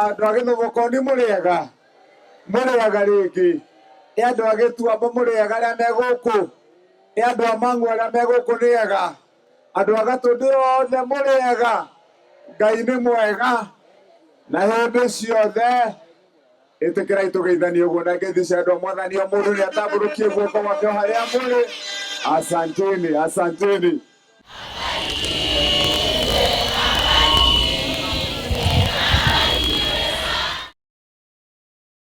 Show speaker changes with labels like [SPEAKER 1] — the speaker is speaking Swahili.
[SPEAKER 1] andå agä thå gå ni må rä ega rä ngä nä andå agä tuamba må rä ega arä a megå kå nä andå a mangu arä a megå kå nä ega andå a gatå ndä othe må rä ega Ngai nä mwega na hä ndä ciothe ä tä kä rai tå geithanie å guo na ngeithi cia andå a mwathani o må ndå nä atambå rå kie guoko gwake harä a må rä asanteni